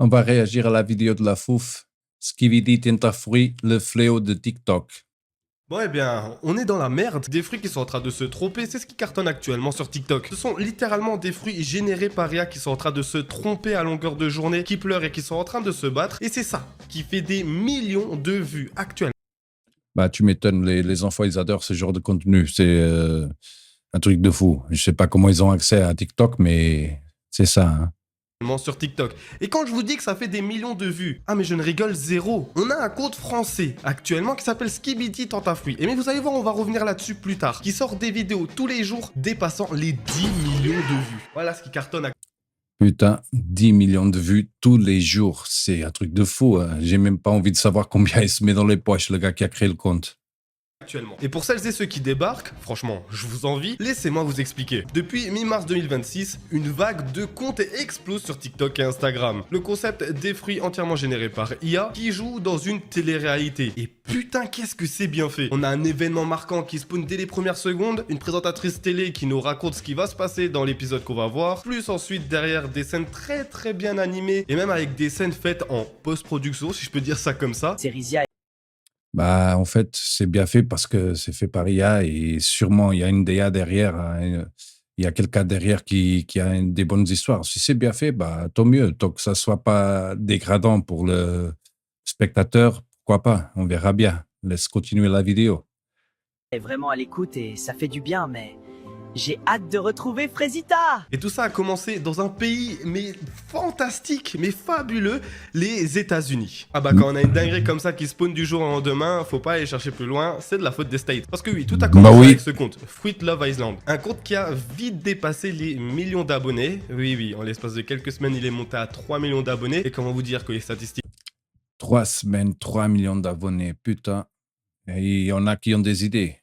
On va réagir à la vidéo de la fouf. Skibidi Tentafruit, le fléau de TikTok. Bon eh bien, on est dans la merde. Des fruits qui sont en train de se tromper, c'est ce qui cartonne actuellement sur TikTok. Ce sont littéralement des fruits générés par IA qui sont en train de se tromper à longueur de journée, qui pleurent et qui sont en train de se battre. Et c'est ça qui fait des millions de vues actuellement. Bah, tu m'étonnes, les enfants, ils adorent ce genre de contenu. C'est un truc de fou. Je sais pas comment ils ont accès à TikTok, mais c'est ça, hein. Sur TikTok. Et quand je vous dis que ça fait des millions de vues, ah mais je ne rigole zéro. On a un compte français actuellement qui s'appelle Skibidi Tentafruit. Et mais vous allez voir, on va revenir là-dessus plus tard. Qui sort des vidéos tous les jours dépassant les 10 millions de vues. Voilà ce qui cartonne Putain, 10 millions de vues tous les jours. C'est un truc de fou, hein. J'ai même pas envie de savoir combien il se met dans les poches, le gars qui a créé le compte. actuellement. Et pour celles et ceux qui débarquent, franchement, je vous envie, laissez-moi vous expliquer. Depuis mi-mars 2026, une vague de comptes explose sur TikTok et Instagram. Le concept des fruits entièrement générés par IA qui joue dans une télé-réalité. Et putain, qu'est-ce que c'est bien fait. On a un événement marquant qui spawn dès les premières secondes, une présentatrice télé qui nous raconte ce qui va se passer dans l'épisode qu'on va voir, plus ensuite derrière des scènes très bien animées et même avec des scènes faites en post-production, si je peux dire ça comme ça. C'est Rizia. Bah, en fait, c'est bien fait parce que c'est fait par IA et sûrement il y a une DA derrière, hein. Il y a quelqu'un derrière qui a des bonnes histoires. Si c'est bien fait, bah, tant mieux. Tant que ça soit pas dégradant pour le spectateur, pourquoi pas? On verra bien. Laisse continuer la vidéo. Est vraiment à l'écoute et ça fait du bien, mais j'ai hâte de retrouver Frésita. Et tout ça a commencé dans un pays, mais fantastique, mais fabuleux, les États-Unis. Ah bah quand on a une dinguerie comme ça qui spawn du jour au lendemain, faut pas aller chercher plus loin, c'est de la faute des States. Parce que oui, tout a commencé avec ce compte, Fruit Love Island. Un compte qui a vite dépassé les millions d'abonnés. Oui, en l'espace de quelques semaines, il est monté à 3 millions d'abonnés. Et comment vous dire que les statistiques 3 semaines, 3 millions d'abonnés, putain. Et il y en a qui ont des idées.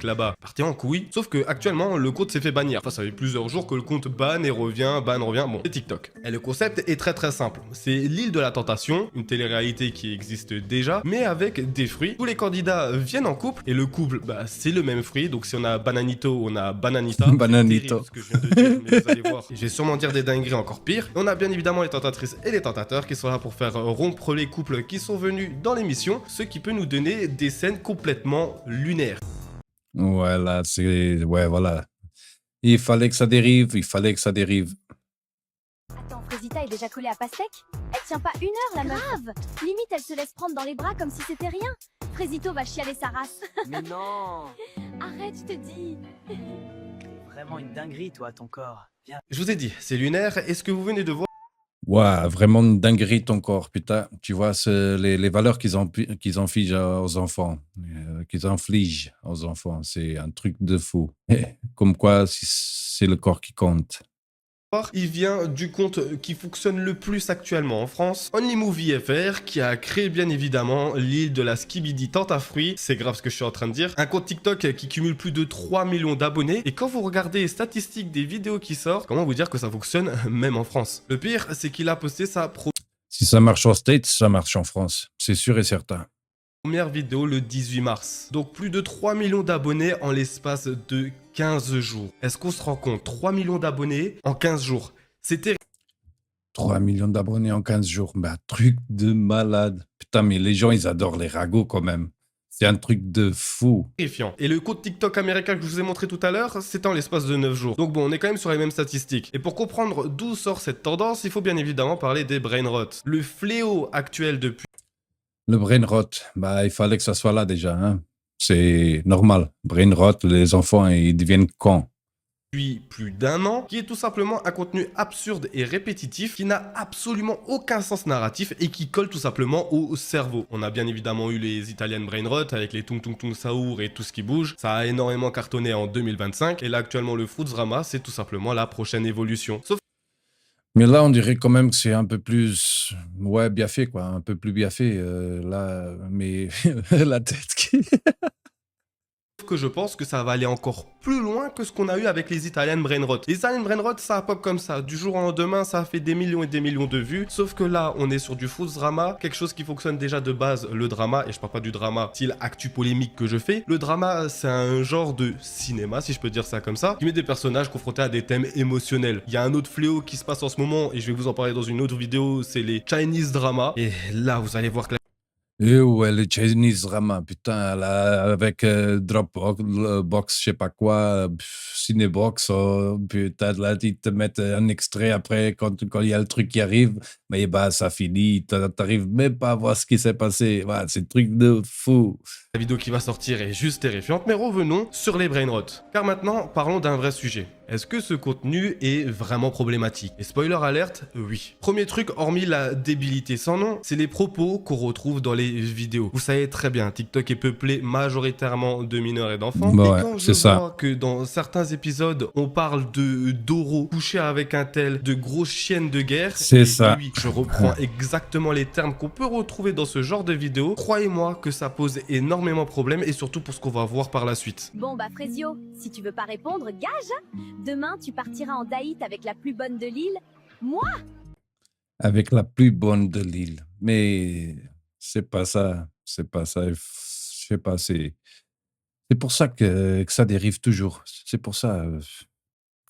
là-bas partait en couille, sauf que actuellement le compte s'est fait bannir. Enfin, ça fait plusieurs jours que le compte ban et revient, bon, c'est TikTok. Et le concept est très simple. C'est l'île de la tentation, une télé-réalité qui existe déjà, mais avec des fruits. Tous les candidats viennent en couple et le couple, bah, c'est le même fruit. Donc si on a Bananito, on a Bananita. Bananito. C'est terrible ce que je viens de dire, mais vous allez voir. Je vais sûrement dire des dingueries encore pires. Et on a bien évidemment les tentatrices et les tentateurs qui sont là pour faire rompre les couples qui sont venus dans l'émission, ce qui peut nous donner des scènes complètement lunaires. Voilà, c'est... Ouais, voilà. Il fallait que ça dérive, Attends, Frésita est déjà collée à Pastèque? Elle tient pas une heure, la meuf. Grave. Limite, elle se laisse prendre dans les bras comme si c'était rien. Frésito va chialer sa race. Mais non. Arrête, je te dis. Vraiment une dinguerie, toi, ton corps. Viens. Je vous ai dit, c'est lunaire. Et ce que vous venez de voir, Ouais, vraiment une dinguerie ton corps, putain. Tu vois, les valeurs qu'ils infligent aux enfants, c'est un truc de fou. Comme quoi, c'est le corps qui compte. il vient du compte qui fonctionne le plus actuellement en France, OnlyMovie FR, qui a créé bien évidemment l'île de la Skibidi Tentafruit. C'est grave ce que je suis en train de dire. Un compte TikTok qui cumule plus de 3 millions d'abonnés. Et quand vous regardez les statistiques des vidéos qui sortent, comment vous dire que ça fonctionne même en France? Le pire, c'est qu'il a posté sa Si ça marche en States, ça marche en France. C'est sûr et certain. première vidéo le 18 mars. Donc plus de 3 millions d'abonnés en l'espace de 15 jours. Est-ce qu'on se rend compte? 3 millions d'abonnés en 15 jours. C'était 3 millions d'abonnés en 15 jours. Bah, truc de malade. Putain, mais les gens, ils adorent les ragots quand même. C'est un truc de fou. terrifiant. Et le compte TikTok américain que je vous ai montré tout à l'heure, c'était en l'espace de 9 jours. Donc bon, on est quand même sur les mêmes statistiques. Et pour comprendre d'où sort cette tendance, il faut bien évidemment parler des brain rot. Le fléau actuel depuis Le brain rot, bah, il fallait que ça soit là déjà, hein. C'est normal. Brain rot, les enfants, ils deviennent cons. plus d'un an, qui est tout simplement un contenu absurde et répétitif qui n'a absolument aucun sens narratif et qui colle tout simplement au cerveau. On a bien évidemment eu les Italian Brain Rot avec les Tung Tung Tung Saour et tout ce qui bouge. Ça a énormément cartonné en 2025 et là actuellement le Fruitsrama, c'est tout simplement la prochaine évolution. Sauf Mais là, on dirait quand même que c'est un peu plus, ouais, bien fait, quoi, un peu plus bien fait. Là, mais la tête qui... que je pense que ça va aller encore plus loin que ce qu'on a eu avec les Italian Brainrot. Les Italian Brainrot, ça pop comme ça, du jour au lendemain, ça a fait des millions et des millions de vues, sauf que là, on est sur du faux drama, quelque chose qui fonctionne déjà de base, le drama, et je parle pas du drama style actu polémique que je fais. Le drama, c'est un genre de cinéma, si je peux dire ça comme ça, qui met des personnages confrontés à des thèmes émotionnels. Il y a un autre fléau qui se passe en ce moment, et je vais vous en parler dans une autre vidéo, c'est les Chinese drama, et là, vous allez voir que Et ouais, le Chinese drama, putain, là, avec Dropbox, je sais pas quoi, Cinebox, oh, putain, là, ils te mettent un extrait après quand il y a le truc qui arrive, mais bah, ça finit, t'arrives même pas à voir ce qui s'est passé. Ouais, c'est un truc de fou. la vidéo qui va sortir est juste terrifiante, mais revenons sur les brainrot. Car maintenant, parlons d'un vrai sujet. Est-ce que ce contenu est vraiment problématique? Et spoiler alerte, oui. Premier truc, hormis la débilité sans nom, c'est les propos qu'on retrouve dans les vidéos. Vous savez très bien, TikTok est peuplé majoritairement de mineurs et d'enfants. Bah et ouais, quand je c'est ça. vois que dans certains épisodes, on parle de Doro couché avec un tel, de grosses chiennes de guerre, C'est et ça. oui, je reprends exactement les termes qu'on peut retrouver dans ce genre de vidéos. Croyez-moi que ça pose énormément de problèmes, et surtout pour ce qu'on va voir par la suite. Bon bah Frésio, si tu veux pas répondre, gage. Demain, tu partiras en daït avec la plus bonne de l'île. Moi, Avec la plus bonne de l'île. Mais c'est pas ça, c'est pas ça. Je sais pas, c'est pour ça que ça dérive toujours. C'est pour ça.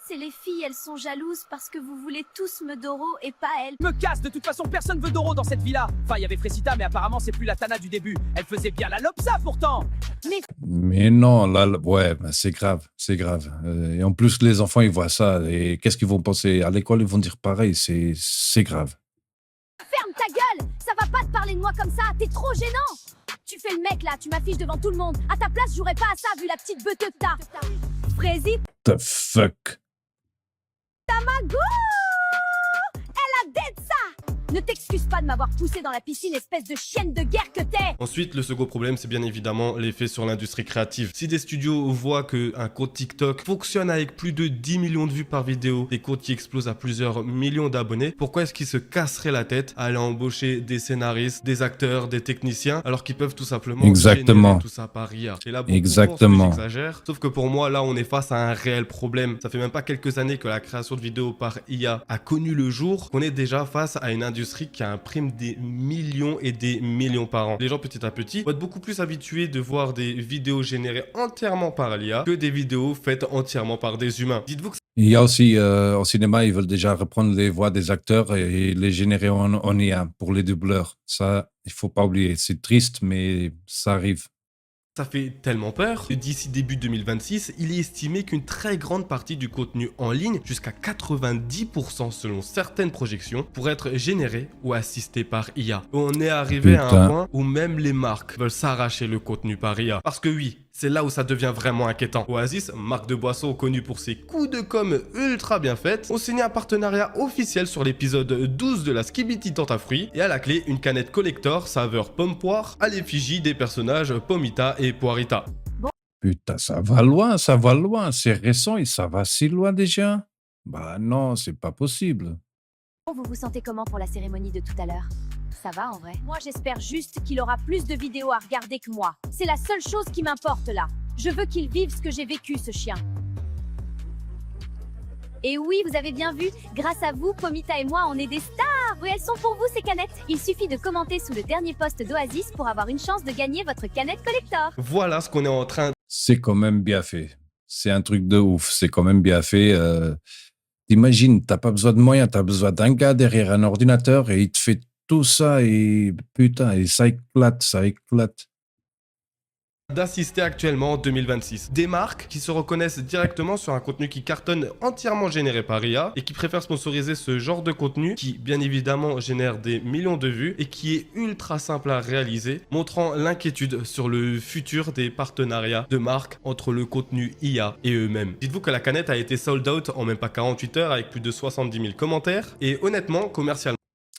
c'est les filles, elles sont jalouses parce que vous voulez tous me Doro et pas elles. Me casse, de toute façon personne veut Doro dans cette villa. Enfin, il y avait Frécita, mais apparemment c'est plus la Tana du début. Elle faisait bien la Lopsa pourtant. Mais non, là, ouais, bah, c'est grave, c'est grave. Et en plus, les enfants, ils voient ça. Et qu'est-ce qu'ils vont penser? À l'école, ils vont dire pareil. C'est grave. Ferme ta gueule, ça va pas te parler de moi comme ça, t'es trop gênant. Tu fais le mec là, tu m'affiches devant tout le monde. À ta place, j'aurais pas à ça vu la petite beuteux que t'as. Frési, The fuck? Tamago, elle a dead ça. Ne t'excuse pas de m'avoir poussé dans la piscine, espèce de chienne de guerre que t'es. Ensuite, le second problème, c'est bien évidemment l'effet sur l'industrie créative. Si des studios voient qu'un compte TikTok fonctionne avec plus de 10 millions de vues par vidéo, des comptes qui explosent à plusieurs millions d'abonnés, pourquoi est-ce qu'ils se casseraient la tête à aller embaucher des scénaristes, des acteurs, des techniciens, alors qu'ils peuvent tout simplement Exactement. générer tout ça par IA? Et là, beaucoup Exactement. pensent que j'exagère, sauf que pour moi, là, on est face à un réel problème. Ça fait même pas quelques années que la création de vidéos par IA a connu le jour, qu'on est déjà face à une industrie qui imprime des millions et des millions par an. Les gens, petit à petit, vont être beaucoup plus habitués de voir des vidéos générées entièrement par l'IA que des vidéos faites entièrement par des humains. Dites-vous que Il y a aussi, au cinéma, ils veulent déjà reprendre les voix des acteurs et les générer en IA pour les doubleurs. Ça, il faut pas oublier. C'est triste, mais ça arrive. ça fait tellement peur que d'ici début 2026, il est estimé qu'une très grande partie du contenu en ligne, jusqu'à 90% selon certaines projections, pourrait être généré ou assisté par IA. On est arrivé à un Putain. point où même les marques veulent s'arracher le contenu par IA. Parce que oui, c'est là où ça devient vraiment inquiétant. Oasis, marque de boisson connue pour ses coups de com' ultra bien faits, ont signé un partenariat officiel sur l'épisode 12 de la Skibidi Tente à fruits, et à la clé, une canette collector saveur pomme-poire à l'effigie des personnages Pomita et Poirita. Putain, ça va loin, ça va loin. C'est récent et ça va si loin déjà. Bah non, c'est pas possible. Vous vous sentez comment pour la cérémonie de tout à l'heure? Ça va en vrai? Moi j'espère juste qu'il aura plus de vidéos à regarder que moi. C'est la seule chose qui m'importe là. Je veux qu'il vive ce que j'ai vécu, ce chien. Et oui, vous avez bien vu, grâce à vous, Pomita et moi, on est des stars. Oui, elles sont pour vous ces canettes. Il suffit de commenter sous le dernier post d'Oasis pour avoir une chance de gagner votre canette collector. Voilà ce qu'on est en train C'est quand même bien fait. C'est un truc de ouf. C'est quand même bien fait. T'imagines, t'as pas besoin de moyens, t'as besoin d'un gars derrière un ordinateur et il te fait tout ça et putain, et ça éclate, ça éclate. d'assister actuellement en 2026. Des marques qui se reconnaissent directement sur un contenu qui cartonne entièrement généré par IA et qui préfèrent sponsoriser ce genre de contenu qui, bien évidemment, génère des millions de vues et qui est ultra simple à réaliser, montrant l'inquiétude sur le futur des partenariats de marques entre le contenu IA et eux-mêmes. Dites-vous que la canette a été sold out en même pas 48 heures avec plus de 70 000 commentaires et honnêtement, commercialement,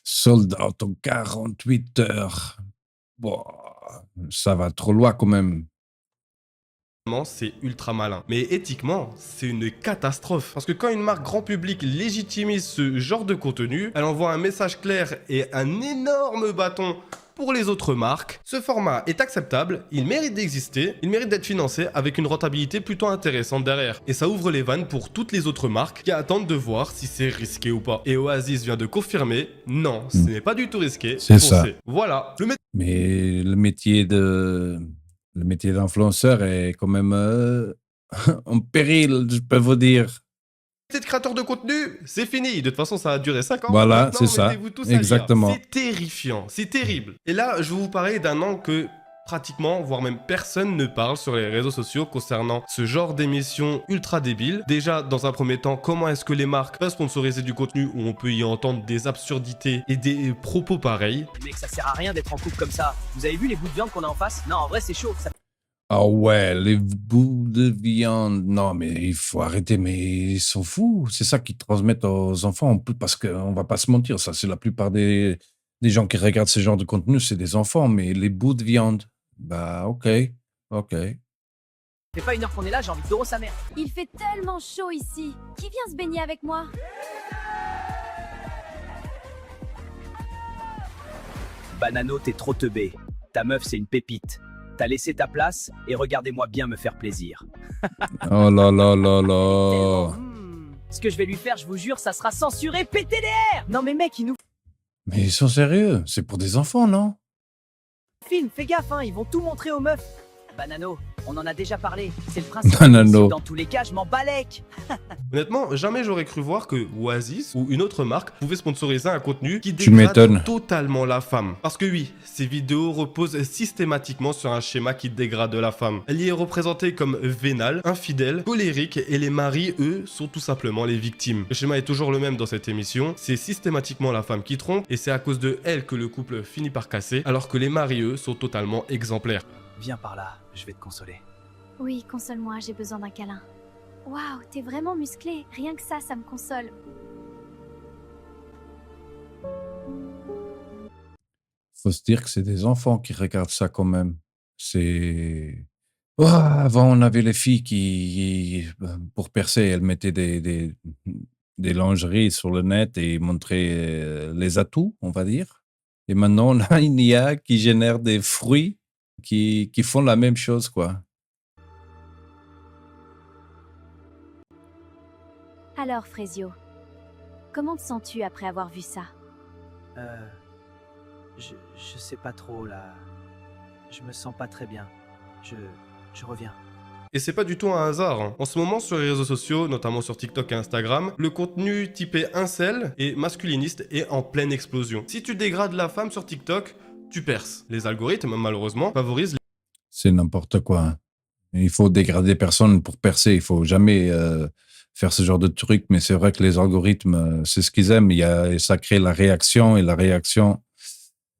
Sold out en 48 heures. Bon, ça va trop loin quand même. c'est ultra malin. Mais éthiquement, c'est une catastrophe. Parce que quand une marque grand public légitimise ce genre de contenu, elle envoie un message clair et un énorme bâton Pour les autres marques, ce format est acceptable, il mérite d'exister, il mérite d'être financé avec une rentabilité plutôt intéressante derrière. Et ça ouvre les vannes pour toutes les autres marques qui attendent de voir si c'est risqué ou pas. Et Oasis vient de confirmer, non, ce n'est pas du tout risqué. C'est ça. Voilà. Mais le métier d'influenceur est quand même en péril, je peux vous dire. Métier de créateur de contenu, c'est fini. De toute façon, ça a duré 5 ans. Voilà, Maintenant, c'est ça. mettez-vous tous à lire. Exactement. C'est terrifiant, c'est terrible. Et là, je vais vous parler d'un angle que pratiquement, voire même personne ne parle sur les réseaux sociaux concernant ce genre d'émission ultra débile. Déjà, dans un premier temps, comment est-ce que les marques peuvent sponsoriser du contenu où on peut y entendre des absurdités et des propos pareils? Mec, ça sert à rien d'être en couple comme ça. Vous avez vu les bouts de viande qu'on a en face? Non, en vrai, c'est chaud. Ça... Ah ouais, les bouts de viande. Non, mais il faut arrêter, mais ils sont fous. C'est ça qu'ils transmettent aux enfants, parce qu'on va pas se mentir, ça, c'est la plupart des gens qui regardent ce genre de contenu, c'est des enfants, mais les bouts de viande, bah ok. fait pas une heure qu'on est là, j'ai envie de doro sa mère. Il fait tellement chaud ici. Qui vient se baigner avec moi? Banano, t'es trop teubé. Ta meuf, c'est une pépite. T'as laissé ta place et regardez-moi bien me faire plaisir. Oh là là là là. Ce que je vais lui faire, je vous jure, ça sera censuré PTDR. Non mais mec, ils nous Mais ils sont sérieux, c'est pour des enfants, non? filment, fais gaffe, hein, ils vont tout montrer aux meufs. Banano, on en a déjà parlé, c'est le principe. Banano. Dans tous les cas, je m'en balèque. Honnêtement, jamais j'aurais cru voir que Oasis ou une autre marque pouvait sponsoriser un contenu qui Tu m'étonnes. dégrade totalement la femme. Parce que oui, ces vidéos reposent systématiquement sur un schéma qui dégrade la femme. Elle y est représentée comme vénale, infidèle, colérique et les maris, eux, sont tout simplement les victimes. Le schéma est toujours le même dans cette émission, c'est systématiquement la femme qui trompe et c'est à cause de elle que le couple finit par casser, alors que les maris, eux, sont totalement exemplaires. Viens par là, je vais te consoler. Oui, console-moi, j'ai besoin d'un câlin. Waouh, t'es vraiment musclé. Rien que ça me console. Faut se dire que c'est des enfants qui regardent ça quand même. C'est... Ouah, avant, on avait les filles qui, pour percer, elles mettaient des lingeries sur le net et montraient les atouts, on va dire. Et maintenant, on a une IA qui génère des fruits qui font la même chose, quoi. Alors, Frésio, comment te sens-tu après avoir vu ça? Je sais pas trop là. Je me sens pas très bien. Je reviens. Et c'est pas du tout un hasard. Hein. En ce moment, sur les réseaux sociaux, notamment sur TikTok et Instagram, le contenu typé incel et masculiniste est en pleine explosion. Si tu dégrades la femme sur TikTok, tu perces. Les algorithmes, malheureusement, favorisent les... C'est n'importe quoi, hein. Il faut dégrader personne pour percer. Il faut jamais faire ce genre de truc. Mais c'est vrai que les algorithmes, c'est ce qu'ils aiment. Ça crée la réaction et la réaction,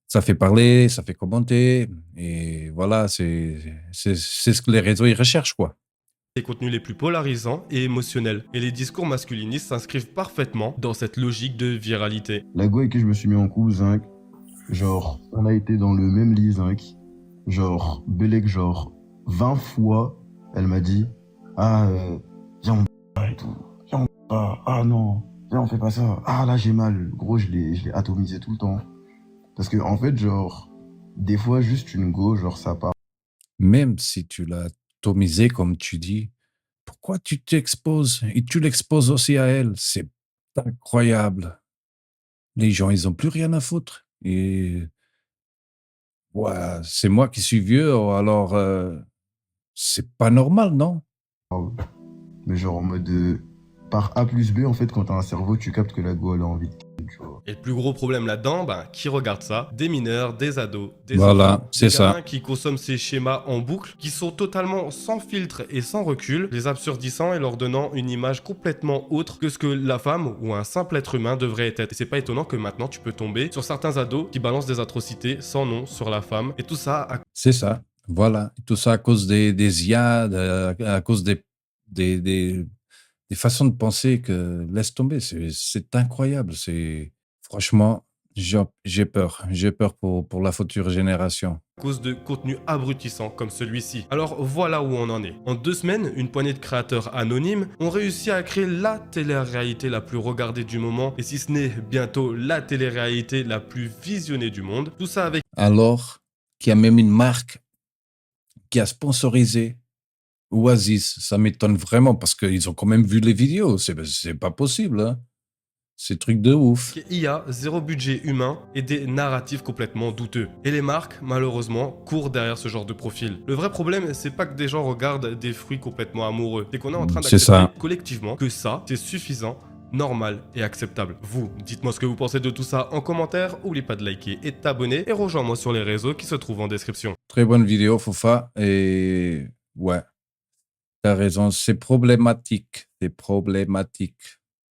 ça fait parler, ça fait commenter. Et voilà, c'est ce que les réseaux ils recherchent, quoi. Les contenus les plus polarisants et émotionnels. Et les discours masculinistes s'inscrivent parfaitement dans cette logique de viralité. La go avec qui je me suis mis en couple, Zinc, genre, on a été dans le même lit, Zinc. Genre, Belek, genre, 20 fois, elle m'a dit, viens, on et tout. Viens, on non, viens, on fait pas ça. Ah, là, j'ai mal. Gros, je l'ai atomisé tout le temps. Parce que, en fait, genre, des fois, juste une go, genre, ça part. Même si tu l'as atomisé, comme tu dis, pourquoi tu t'exposes? Et tu l'exposes aussi à elle. C'est incroyable. Les gens, ils ont plus rien à foutre. Et ouais, c'est moi qui suis vieux, alors c'est pas normal, non? Mais genre, en mode, par A plus B, en fait, quand t'as un cerveau, tu captes que la go, elle a envie de tu vois. Et le plus gros problème là-dedans, qui regarde ça? Des mineurs, des ados, des Voilà, enfants, c'est des ça. gamins qui consomment ces schémas en boucle, qui sont totalement sans filtre et sans recul, les absurdissant et leur donnant une image complètement autre que ce que la femme ou un simple être humain devrait être. Et c'est pas étonnant que maintenant tu peux tomber sur certains ados qui balancent des atrocités sans nom sur la femme, et tout ça à... C'est ça, voilà. Et tout ça à cause des IA, à cause des façons de penser que laisse tomber. C'est incroyable. Franchement, j'ai peur. J'ai peur pour la future génération. cause de contenu abrutissant comme celui-ci. Alors voilà où on en est. En 2 semaines, une poignée de créateurs anonymes ont réussi à créer la télé-réalité la plus regardée du moment, et si ce n'est bientôt la télé-réalité la plus visionnée du monde. Tout ça avec Alors qu'il y a même une marque qui a sponsorisé Oasis. Ça m'étonne vraiment parce qu'ils ont quand même vu les vidéos. C'est pas possible, hein. C'est truc de ouf. IA, zéro budget humain et des narratifs complètement douteux. Et les marques, malheureusement, courent derrière ce genre de profil. Le vrai problème, c'est pas que des gens regardent des fruits complètement amoureux, c'est qu'on est en train C'est ça. d'accepter collectivement que ça, c'est suffisant, normal et acceptable. Vous, dites-moi ce que vous pensez de tout ça en commentaire, n'oubliez pas de liker et de t'abonner et rejoins-moi sur les réseaux qui se trouvent en description. Très bonne vidéo, Fofa. Et ouais, t'as raison, c'est problématique. C'est problématique.